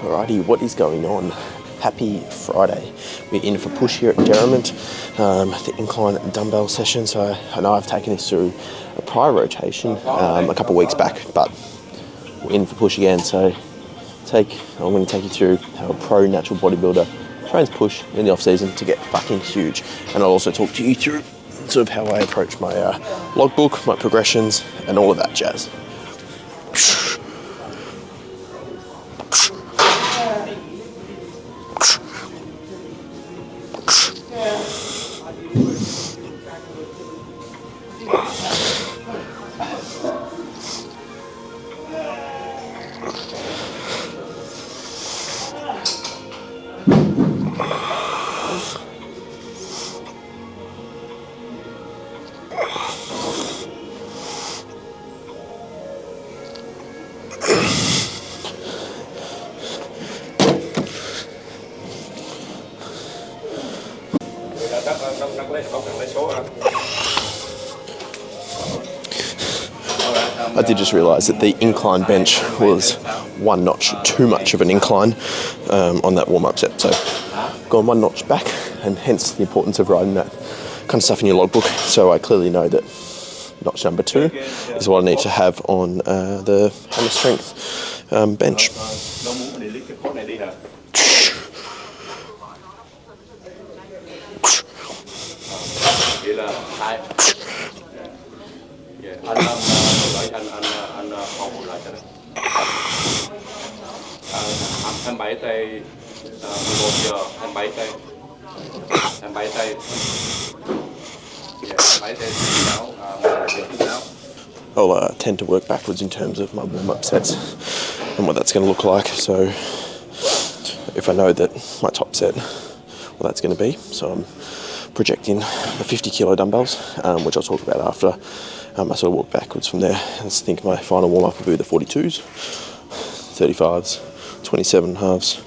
Alrighty, what is going on? Happy Friday. We're in for push here at Derrimut, the incline dumbbell session. So I know I've taken this through a prior rotation a couple of weeks back, but we're in for push again. So I'm going to take you through how a pro natural bodybuilder trains push in the off season to get fucking huge. And I'll also talk to you through sort of how I approach my logbook, my progressions, and all of that jazz. I did just realise that the incline bench was one notch too much of an incline on that warm-up set. So gone one notch back, and hence the importance of writing that kind of stuff in your logbook. So I clearly know that notch number 2 is what I need to have on the hammer strength bench. Anh 7 tay 11 giờ, anh 7 tay. Anh 7 tay. Anh 7 tay giáo. I'll tend to work backwards in terms of my warm-up sets and what that's going to look like. So if I know that my top set, what that's going to be, so I'm projecting the 50 kilo dumbbells, which I'll talk about after. I sort of walk backwards from there. I think my final warm-up will be the 42s, 35s, 27 halves,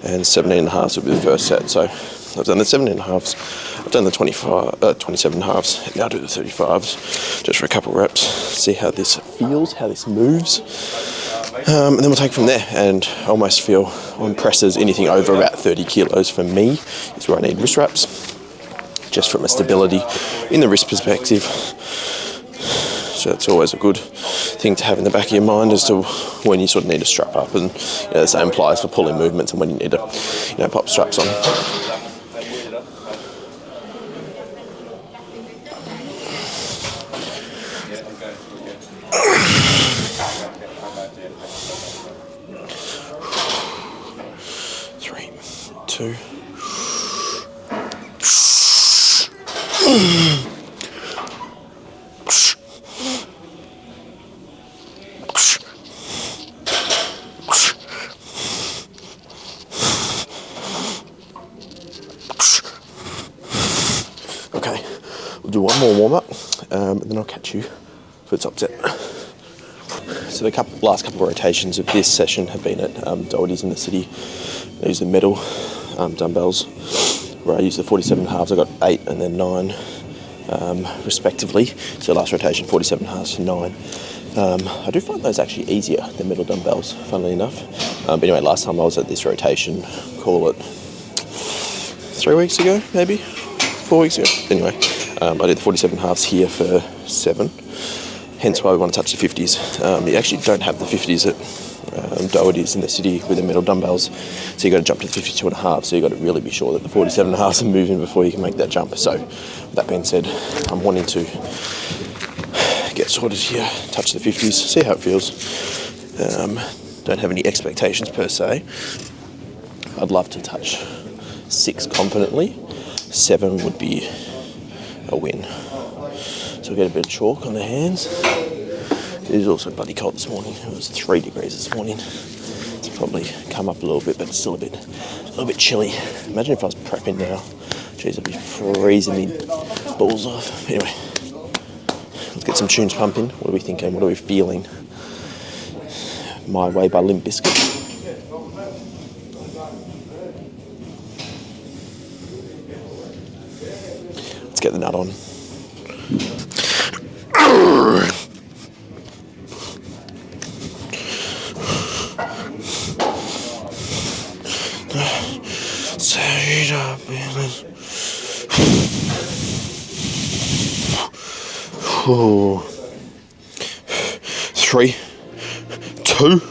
and 17 halves will be the first set. So I've done the 17 halves, I've done the 27 halves, and now I'll do the 35s just for a couple reps, see how this feels, how this moves, and then we'll take it from there. And I almost feel on presses, anything over about 30 kilos for me is where I need wrist wraps, just from a stability in the wrist perspective. So it's always a good thing to have in the back of your mind as to when you sort of need to strap up, and the same applies for pulling movements and when you need to pop straps on. Three, two. Okay, we'll do one more warm-up, and then I'll catch you for the top set. So the last couple of rotations of this session have been at Deltoid in the city. I use the metal dumbbells, where I use the 47 halves. I got 8 and then 9, respectively. So last rotation, 47 halves for 9. I do find those actually easier than metal dumbbells, funnily enough. But anyway, last time I was at this rotation, call it 3 weeks ago, maybe 4 weeks ago. Anyway, I did the 47 halves here for 7. Hence why we want to touch the 50s. You actually don't have the 50s at Deltoid in the city with the metal dumbbells, so you've got to jump to the 52 and a half. So you've got to really be sure that the 47 and a halves are moving before you can make that jump. So with that being said, I'm wanting to get sorted here, touch the 50s, see how it feels. Don't have any expectations per se. I'd love to touch 6 confidently. 7 would be a win. So we'll get a bit of chalk on the hands. It is also bloody cold this morning. It was 3 degrees this morning. It's probably come up a little bit, but it's still a little bit chilly. Imagine if I was prepping now. Jeez, I'd be freezing me balls off. Anyway, let's get some tunes pumping. What are we thinking? What are we feeling? My Way by Limp Bizkit. Let's get the nut on. Set up. 3, 2.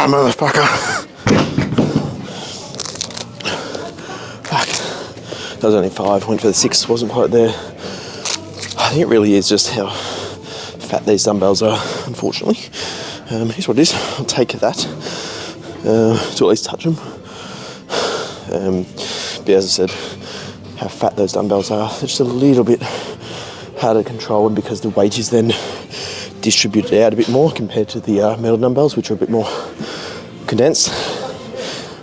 Motherfucker. Fuck. That was only 5. Went for the 6. Wasn't quite there. I think it really is just how fat these dumbbells are, unfortunately. Here's what it is. I'll take that to at least touch them. But as I said, how fat those dumbbells are, they're just a little bit harder to control, and because the weight is then distributed out a bit more compared to the metal dumbbells, which are a bit more condensed.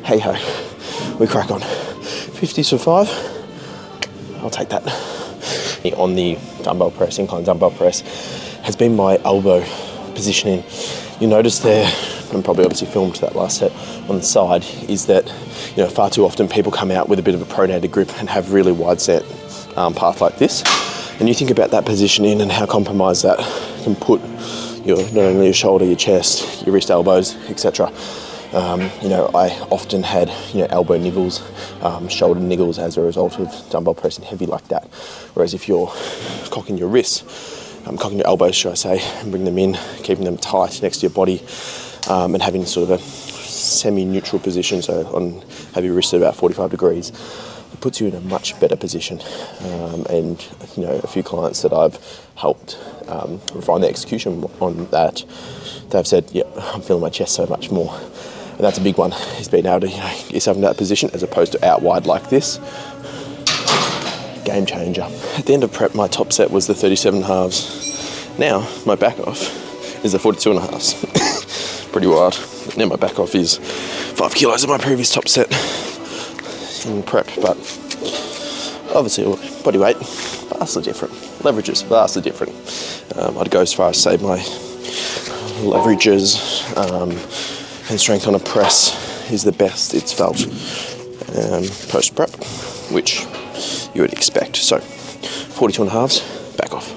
Hey ho, we crack on. 50s for 5. I'll take that. On the dumbbell press, incline dumbbell press, has been my elbow positioning. You notice there, and probably obviously filmed that last set on the side, is that far too often people come out with a bit of a pronated grip and have really wide set path like this. And you think about that positioning and how compromised that can put not only your shoulder, your chest, your wrist, elbows, etc. I often had elbow niggles, shoulder niggles as a result of dumbbell pressing heavy like that. Whereas if you're cocking your wrists, cocking your elbows, should I say, and bring them in, keeping them tight next to your body, and having sort of a semi-neutral position, so have your wrists at about 45 degrees, it puts you in a much better position. And a few clients that I've helped refine the execution on that, they've said, yeah, I'm feeling my chest so much more. And that's a big one, is being able to get yourself in that position as opposed to out wide like this. Game changer. At the end of prep, my top set was the 37 halves. Now, my back off is the 42 and a halves. Pretty wild. Now my back off is 5 kilos of my previous top set in prep, but obviously body weight, vastly different. Leverages, vastly different. I'd go as far as say my leverages and strength on a press is the best it's felt post-prep, which you would expect. So 42 and a halves, back off.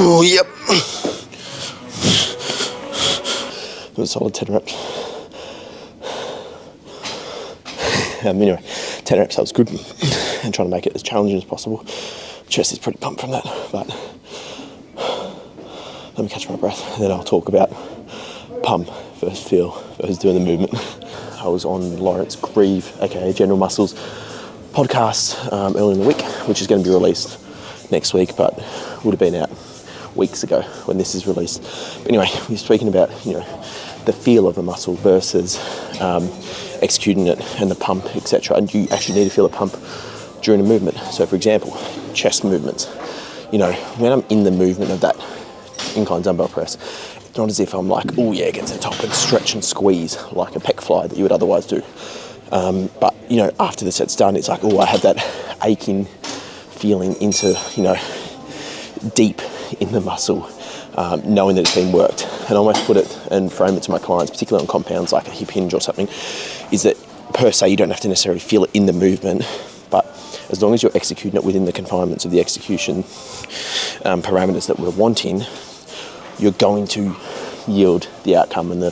Oh, yep. It was a solid 10 reps. Anyway, 10 reps, that was good. And trying to make it as challenging as possible. Chest is pretty pumped from that, but let me catch my breath, and then I'll talk about pump versus feel versus doing the movement. I was on Lawrence Grieve, aka General Muscles podcast earlier in the week, which is going to be released next week, but would have been out weeks ago when this is released. But anyway, we're speaking about the feel of a muscle versus executing it and the pump, etc. And you actually need to feel a pump during a movement. So for example, chest movements. When I'm in the movement of that incline dumbbell press, it's not as if I'm like, oh yeah, get to the top and stretch and squeeze like a pec fly that you would otherwise do. But after the set's done, it's like, oh, I had that aching feeling into deep in the muscle, knowing that it's been worked. And I almost put it and frame it to my clients, particularly on compounds like a hip hinge or something, is that per se you don't have to necessarily feel it in the movement, but as long as you're executing it within the confinements of the execution parameters that we're wanting, you're going to yield the outcome and the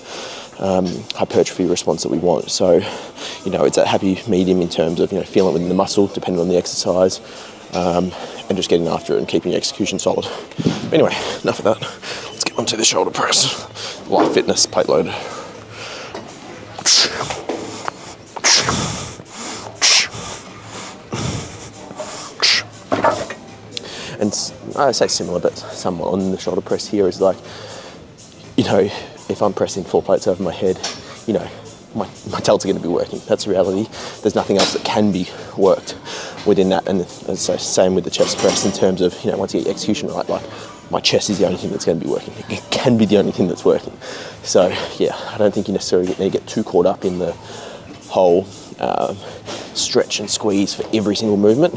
hypertrophy response that we want. So, you know, it's that happy medium in terms of, you know, feeling it within the muscle, depending on the exercise, and just getting after it and keeping your execution solid. But anyway, enough of that. Let's get onto the shoulder press. Light fitness, plate load. And I say similar, but somewhat on the shoulder press here is like, you know, if I'm pressing 4 plates over my head, you know, my delts are going to be working. That's the reality. There's nothing else that can be worked within that. And as I say, same with the chest press in terms of, you know, once you get your execution right, like my chest is the only thing that's going to be working. It can be the only thing that's working. So yeah, I don't think you necessarily need to get too caught up in the whole stretch and squeeze for every single movement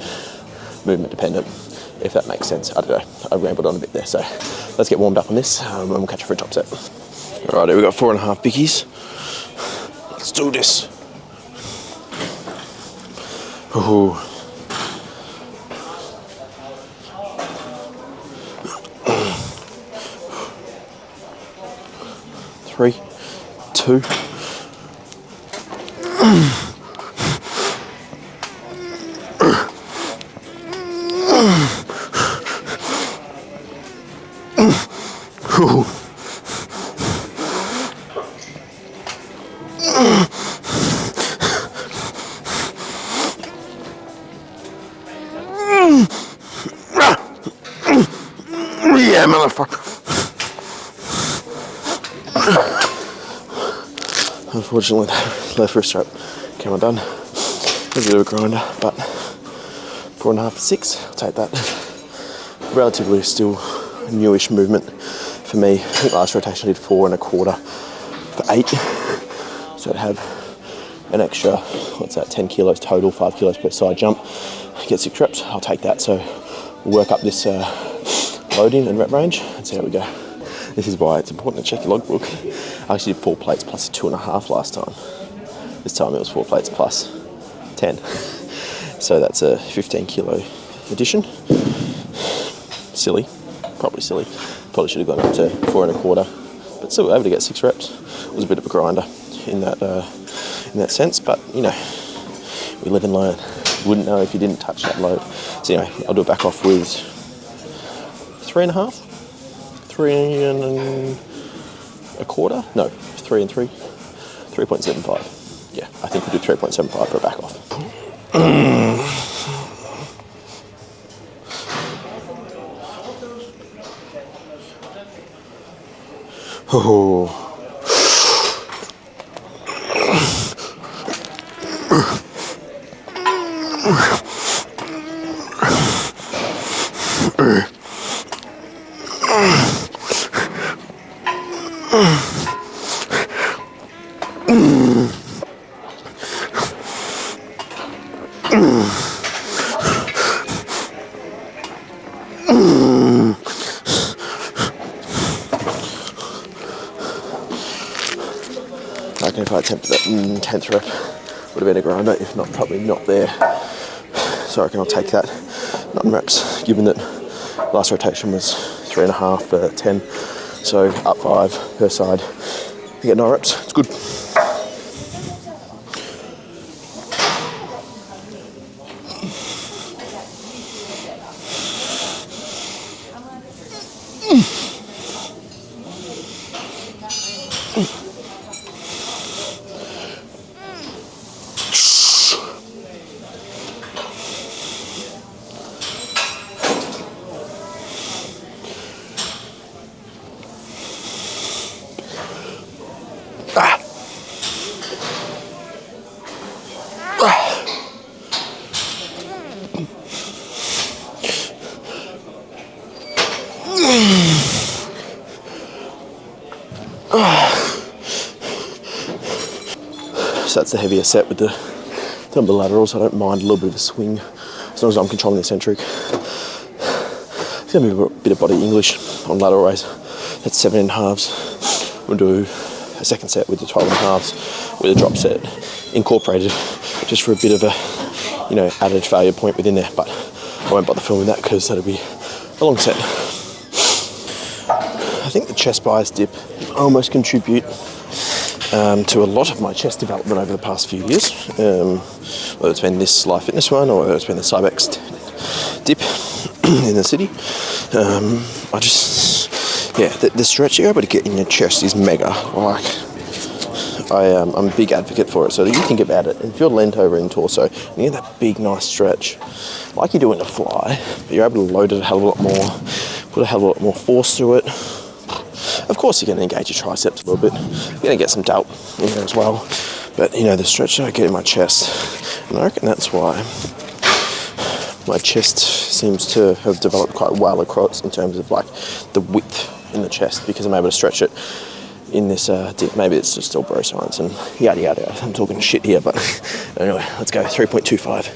dependent, if that makes sense. I don't know, I rambled on a bit there. So let's get warmed up on this and we'll catch you for a top set. All right, here we got 4.5 bickies. Let's do this. Ooh. Three, two. Ooh. Yeah, motherfucker. Unfortunately, that left wrist strap came undone. A bit of a grinder, but 4.5 for 6. I'll take that. Relatively still newish movement for me. I think last rotation I did 4.25 for 8. So I'd have an extra, what's that, 10 kilos total, 5 kilos per side jump. Get 6 reps, I'll take that. So we'll work up this loading and rep range and see how we go. This is why it's important to check your logbook. I actually did 4 plates plus 2.5 last time. This time it was 4 plates plus 10. So that's a 15 kilo addition. Silly, probably silly. Probably should have gone up to 4.25, but still able to get 6 reps. It was a bit of a grinder in that sense, but you know, we live and learn. You wouldn't know if you didn't touch that load. So anyway, I'll do it back off with 3.5, 3.25. No, 3 and 3, 3.75. Yeah, I think we'll do 3.75 for a back off. Oh. I reckon if I attempted that 10th rep, would have been a grinder, if not, probably not there. So I reckon I'll take that 9 reps, given that last rotation was 3.5 for 10, so up 5 per side. You get 9 reps, it's good. So that's the heavier set with the dumbbell laterals. I don't mind a little bit of a swing as long as I'm controlling the eccentric. It's going to be a bit of body English on lateral raise. That's 7 and a halves. We'll do a second set with the 12 and a halves with a drop set incorporated, just for a bit of a, you know, added failure point within there. But I won't bother filming that because that'll be a long set. I think the chest bias dip almost contribute to a lot of my chest development over the past few years. Whether it's been this Life Fitness one or whether it's been the Cybex dip in the city. I just, yeah, the stretch you're able to get in your chest is mega. Like, I'm a big advocate for it. So you think about it, if you're leant over in torso, and you get that big nice stretch, like you do in a fly, but you're able to load it a hell of a lot more, put a hell of a lot more force through it. Of course you're going to engage your triceps a little bit. You're going to get some delt in there as well. But, you know, the stretch that I get in my chest, and I reckon that's why my chest seems to have developed quite well across in terms of like the width in the chest, because I'm able to stretch it in this dip. Maybe it's just still bro science and yada yada. I'm talking shit here, but anyway, let's go 3.25.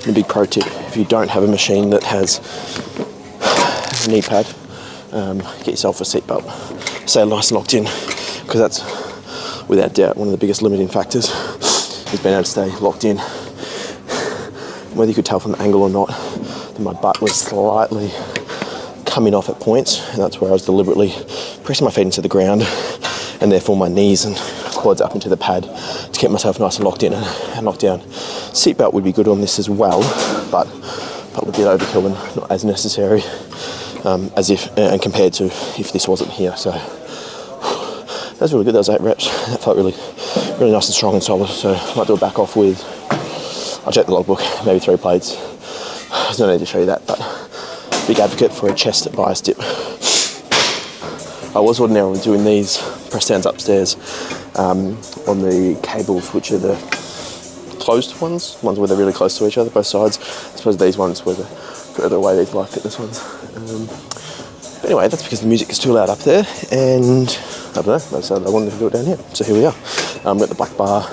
A big pro tip, if you don't have a machine that has a knee pad, get yourself a seatbelt. Stay nice and locked in, because that's without doubt one of the biggest limiting factors, is being able to stay locked in. Whether you could tell from the angle or not, that my butt was slightly coming off at points, and that's where I was deliberately pressing my feet into the ground, and therefore my knees and quads up into the pad to keep myself nice and locked in and locked down. Seatbelt would be good on this as well, but would be overkill and not as necessary as if and compared to if this wasn't here. So that's really good. That was 8 reps. That felt really nice and strong and solid. So I might do a back off with, I'll check the logbook, maybe 3 plates. There's no need to show you that, but big advocate for a chest bias dip. I was ordinarily doing these press downs upstairs on the cables, which are the closed ones where they're really close to each other, both sides. I suppose these ones were the further away, these Life Fitness ones. But anyway, that's because the music is too loud up there, and I don't know, I decided I wanted to do it down here. So here we are. I've got the black bar.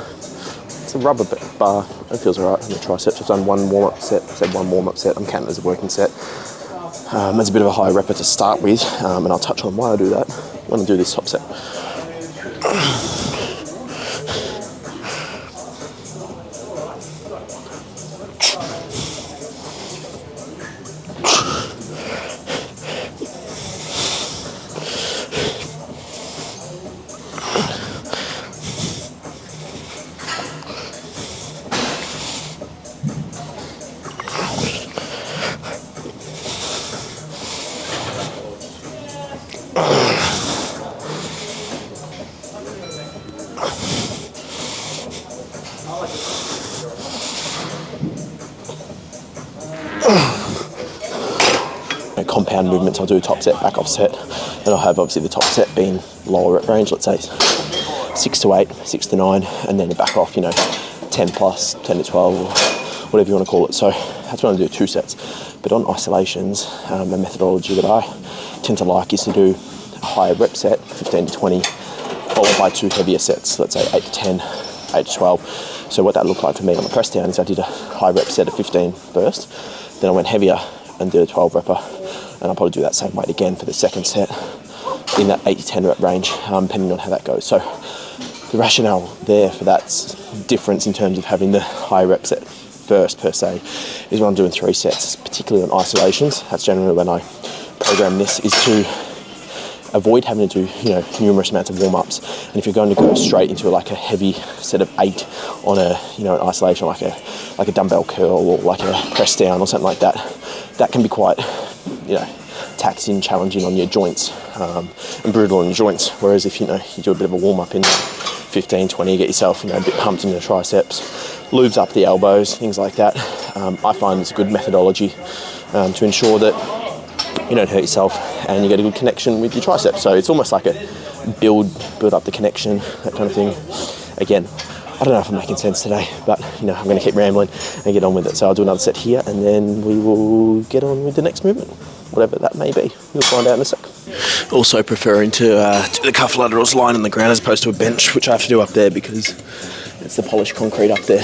It's a rubber bar. It feels alright on the triceps. I've done one warm-up set. I said one warm-up set. I'm counting it as a working set. It's a bit of a high repper to start with, and I'll touch on why I do that when I do this top set. Compound movements, I'll do top set, back off set, and I'll have obviously the top set being lower rep range, let's say 6 to 8, 6 to 9, and then the back off, 10 plus, 10 to 12, or whatever you want to call it. So that's when I do 2 sets. But on isolations, the methodology that I tend to like is to do a higher rep set, 15 to 20, followed by 2 heavier sets, let's say 8 to 10, 8 to 12. So what that looked like for me on the press down is I did a high rep set of 15 first, then I went heavier and did a 12 repper. And I'll probably do that same weight again for the second set in that 8 to 10 rep range, depending on how that goes. So the rationale there for that difference in terms of having the high rep set first per se is when I'm doing 3 sets, particularly on isolations. That's generally when I program this, is to avoid having to do numerous amounts of warm-ups. And if you're going to go straight into like a heavy set of 8 on a an isolation, like a dumbbell curl or like a press down or something like that, that can be quite taxing, challenging on your joints, and brutal on your joints. Whereas if you do a bit of a warm up in 15, 20, get yourself, you know, a bit pumped in your triceps, lubes up the elbows, things like that. I find it's a good methodology to ensure that you don't hurt yourself and you get a good connection with your triceps. So it's almost like a build up the connection, that kind of thing. Again, I don't know if I'm making sense today, but you know, I'm going to keep rambling and get on with it. So I'll do another set here and then we will get on with the next movement, whatever that may be. You'll find out in a sec. Also preferring to do the cuff laterals lying on the ground as opposed to a bench, which I have to do up there because it's the polished concrete up there.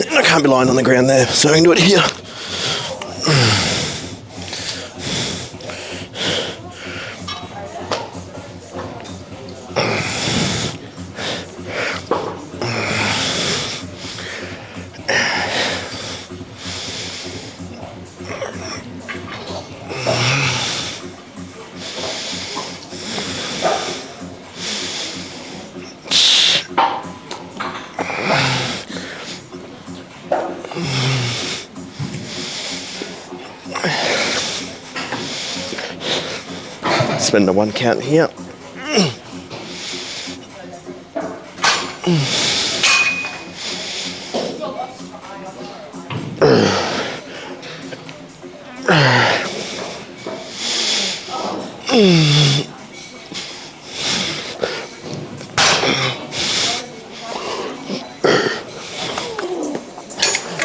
And I can't be lying on the ground there, so I can do it here. Spend a 1 count here.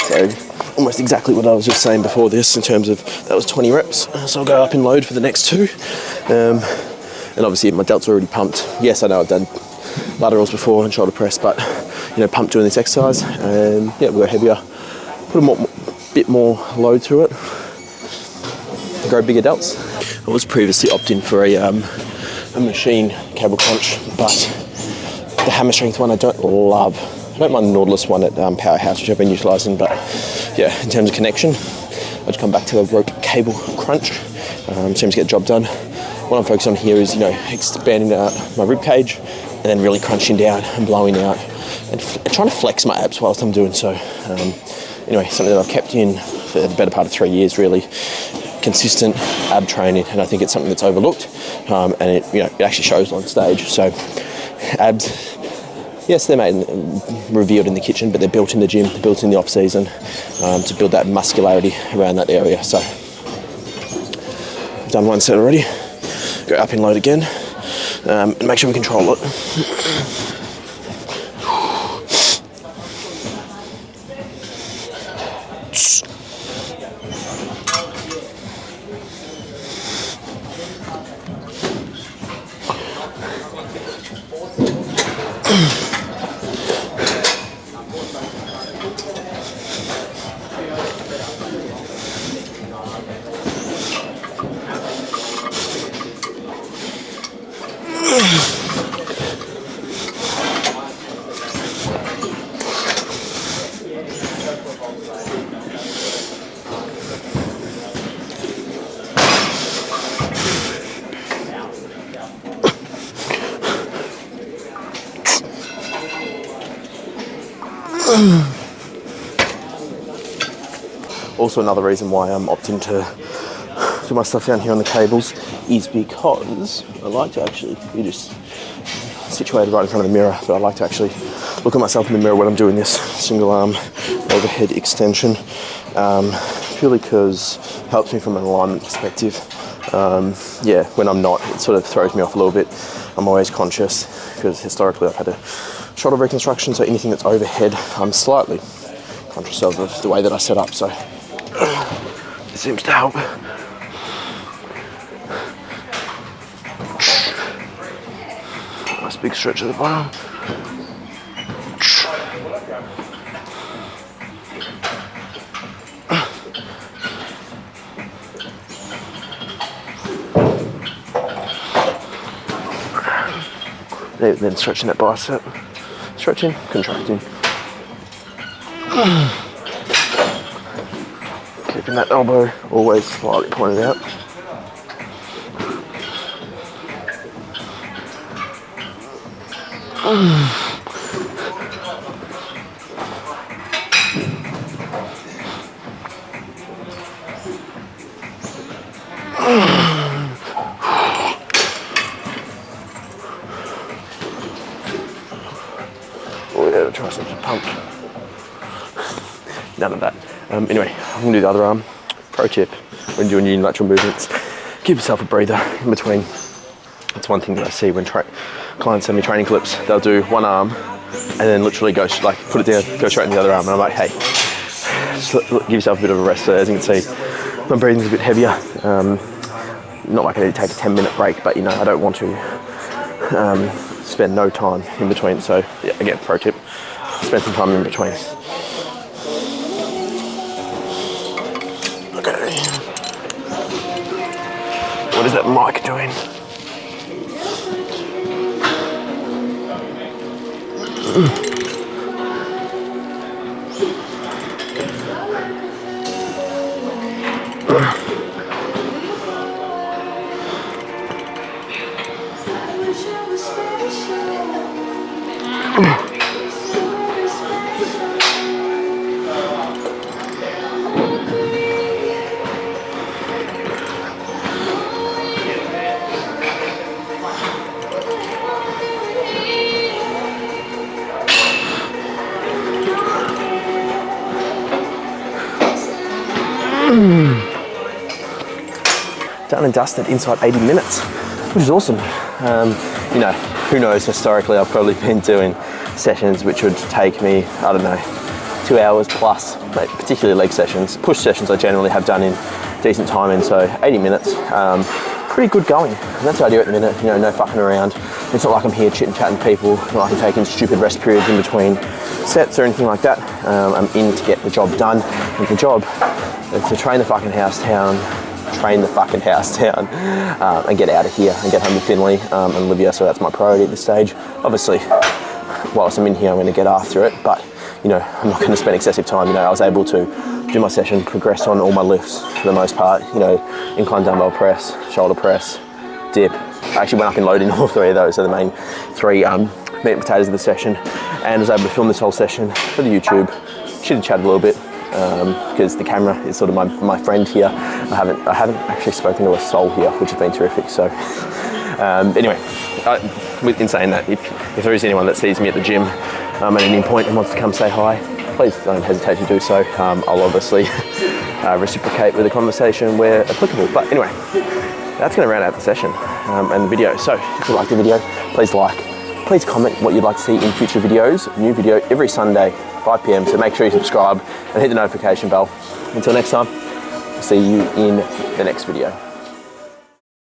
So almost exactly what I was just saying before this in terms of that was 20 reps. So I'll go up in load for the next 2. And obviously my delt's already pumped. Yes, I know I've done laterals before and shoulder press, but you know, pumped doing this exercise. And yeah, we'll go heavier, put a bit more load through it, grow bigger delts. I was previously opting for a machine cable crunch, but the hammer strength one I don't love. I don't mind the Nautilus one at Powerhouse, which I've been utilising, but yeah, in terms of connection, I'll just come back to the rope cable crunch. Seems to get the job done. What I'm focused on here is, you know, expanding out my rib cage and then really crunching down and blowing out and trying to flex my abs whilst I'm doing so. Anyway, something that I've kept in for the better part of 3 years, really. Consistent ab training, and I think it's something that's overlooked, and it, you know, it actually shows on stage. So abs, yes, they're made and revealed in the kitchen, but they're built in the gym, they're built in the off season to build that muscularity around that area. So I've done 1 set already. Go up in load again, and make sure we control it. Also, another reason why I'm opting to do my stuff down here on the cables is because I like to actually be just situated right in front of the mirror, but I like to actually look at myself in the mirror when I'm doing this single arm overhead extension, purely because it helps me from an alignment perspective. Yeah, when I'm not, it sort of throws me off a little bit. I'm always conscious because historically I've had a shoulder reconstruction, so anything that's overhead, I'm slightly conscious of the way that I set up, so it seems to help. Nice big stretch at the bottom. Then stretching that bicep. Stretching, contracting. Keeping that elbow always slightly pointed out. none of that. Anyway, I'm gonna do the other arm. Pro tip, when doing unilateral movements, give yourself a breather in between. That's one thing that I see when clients send me training clips. They'll do one arm and then literally go, like, put it down, go straight into the other arm. And I'm like, hey, just give yourself a bit of a rest. So as you can see, my breathing's a bit heavier. Not like I need to take a 10-minute break, but you know, I don't want to spend no time in between. So yeah, again, pro tip, spend some time in between. Okay. What is that mic doing? Done and dusted inside 80 minutes, which is awesome. You know, who knows, historically I've probably been doing sessions which would take me, I don't know, 2 hours plus, particularly leg sessions. Push sessions I generally have done in decent time, and so 80 minutes, pretty good going. And that's what I do at the minute, you know, no fucking around. It's not like I'm here chit chatting to people, not like I'm taking stupid rest periods in between sets or anything like that. I'm in to get the job done, and the job is to train the fucking house down, and get out of here and get home to Finley and Olivia. So that's my priority at this stage. Obviously, whilst I'm in here, I'm going to get after it, but you know, I'm not going to spend excessive time. You know, I was able to do my session, progress on all my lifts for the most part. You know, incline dumbbell press, shoulder press, dip. I actually went up in load in all three of those, so the main three meat and potatoes of the session, and was able to film this whole session for the YouTube. Chatted a little bit. Because the camera is sort of my friend here. I haven't actually spoken to a soul here, which has been terrific. So anyway, in saying that, if there is anyone that sees me at the gym at any point and wants to come say hi, please don't hesitate to do so. I'll obviously reciprocate with a conversation where applicable. But anyway, that's going to round out the session and the video. So if you like the video, please like, please comment what you'd like to see in future videos. New video every Sunday, 5 p.m. So make sure you subscribe and hit the notification bell. Until next time, I'll see you in the next video.